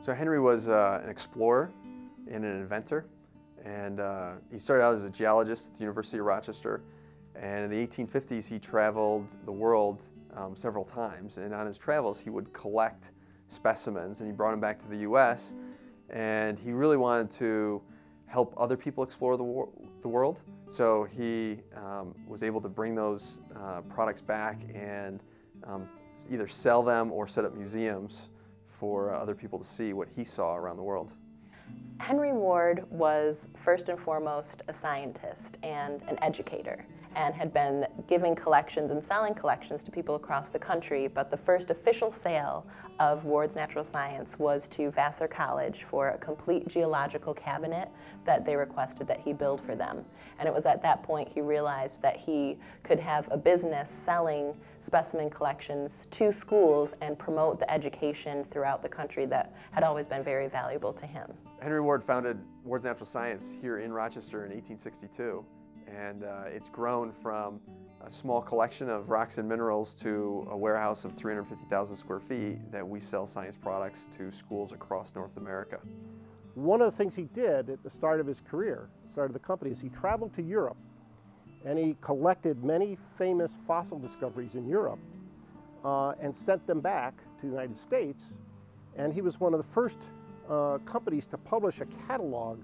So Henry was an explorer and an inventor, and he started out as a geologist at the University of Rochester, and in the 1850s he traveled the world several times, and on his travels he would collect specimens and he brought them back to the US, and he really wanted to help other people explore the world. So he was able to bring those products back and either sell them or set up museums for other people to see what he saw around the world. Henry Ward was first and foremost a scientist and an educator, and had been giving collections and selling collections to people across the country, but the first official sale of Ward's natural science was to Vassar College for a complete geological cabinet that they requested that he build for them. And it was at that point he realized that he could have a business selling specimen collections to schools and promote the education throughout the country that had always been very valuable to him. Henry Ward founded Ward's Natural Science here in Rochester in 1862, and it's grown from a small collection of rocks and minerals to a warehouse of 350,000 square feet that we sell science products to schools across North America. One of the things he did at the start of his career, the start of the company, is he traveled to Europe and he collected many famous fossil discoveries in Europe and sent them back to the United States. And he was one of the first companies to publish a catalog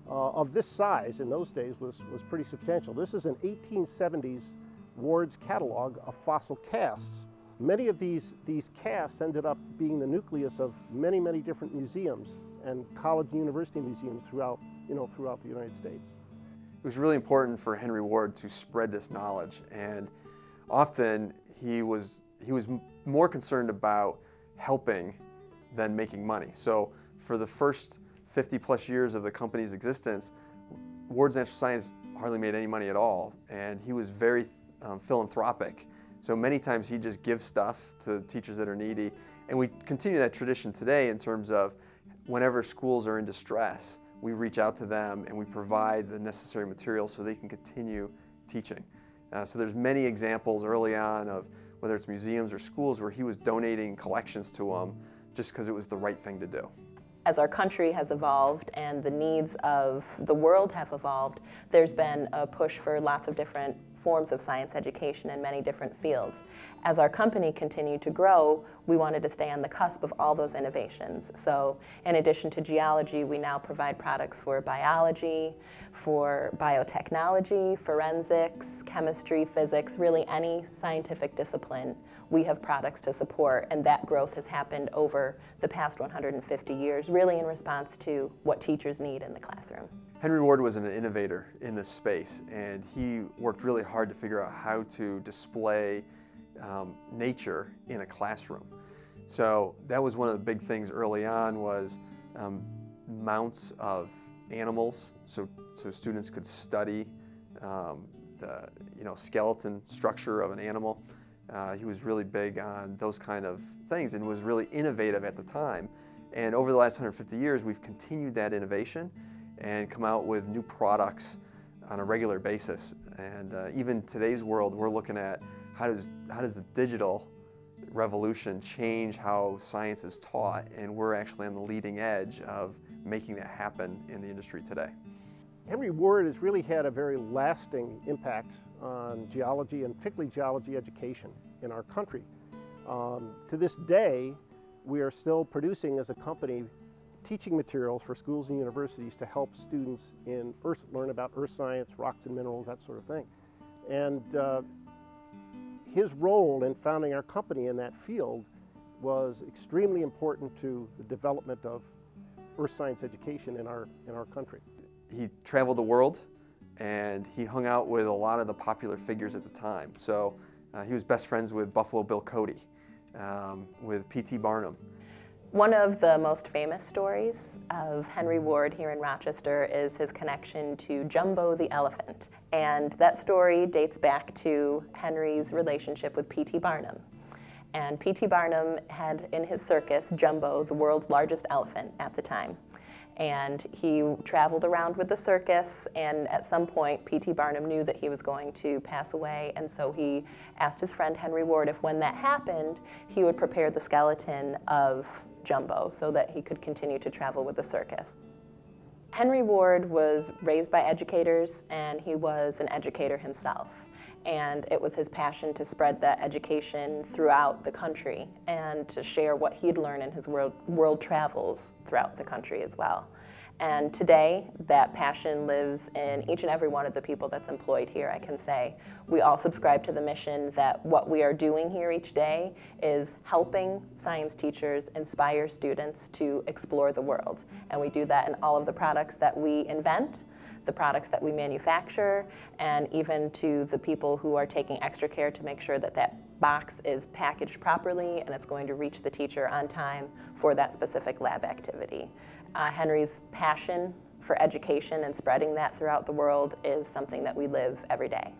of this size. In those days was pretty substantial. This is an 1870s Ward's catalog of fossil casts. Many of these casts ended up being the nucleus of many, many different museums and college and university museums throughout the United States. It was really important for Henry Ward to spread this knowledge, and often he was more concerned about helping than making money. So for the first 50+ years of the company's existence, Ward's Natural Science hardly made any money at all, and he was very philanthropic. So many times he'd just give stuff to teachers that are needy, and we continue that tradition today in terms of whenever schools are in distress, we reach out to them and we provide the necessary materials so they can continue teaching. So there's many examples early on of whether it's museums or schools where he was donating collections to them just because it was the right thing to do. As our country has evolved and the needs of the world have evolved, there's been a push for lots of different forms of science education in many different fields. As our company continued to grow, we wanted to stay on the cusp of all those innovations. So in addition to geology, we now provide products for biology, for biotechnology, forensics, chemistry, physics, really any scientific discipline. We have products to support, and that growth has happened over the past 150 years, really in response to what teachers need in the classroom. Henry Ward was an innovator in this space, and he worked really hard to figure out how to display nature in a classroom. So that was one of the big things early on, was mounts of animals, so students could study the skeleton structure of an animal. He was really big on those kind of things and was really innovative at the time. And over the last 150 years, we've continued that innovation and come out with new products on a regular basis. And even today's world, we're looking at how does the digital revolution change how science is taught, and we're actually on the leading edge of making that happen in the industry today. Henry Ward has really had a very lasting impact on geology, and particularly geology education in our country. To this day, we are still producing as a company teaching materials for schools and universities to help students in learn about earth science, rocks and minerals, that sort of thing. And his role in founding our company in that field was extremely important to the development of earth science education in our country. He traveled the world and he hung out with a lot of the popular figures at the time. So he was best friends with Buffalo Bill Cody, with P.T. Barnum. One of the most famous stories of Henry Ward here in Rochester is his connection to Jumbo the elephant. And that story dates back to Henry's relationship with P.T. Barnum. And P.T. Barnum had in his circus Jumbo, the world's largest elephant at the time. And he traveled around with the circus, and at some point P.T. Barnum knew that he was going to pass away, and so he asked his friend Henry Ward if when that happened he would prepare the skeleton of jumbo so that he could continue to travel with the circus. Henry Ward was raised by educators, and he was an educator himself. And it was his passion to spread that education throughout the country and to share what he'd learned in his world travels throughout the country as well. And today, that passion lives in each and every one of the people that's employed here, I can say. We all subscribe to the mission that what we are doing here each day is helping science teachers inspire students to explore the world. And we do that in all of the products that we invent, the products that we manufacture, and even to the people who are taking extra care to make sure that that box is packaged properly and it's going to reach the teacher on time for that specific lab activity. Henry's passion for education and spreading that throughout the world is something that we live every day.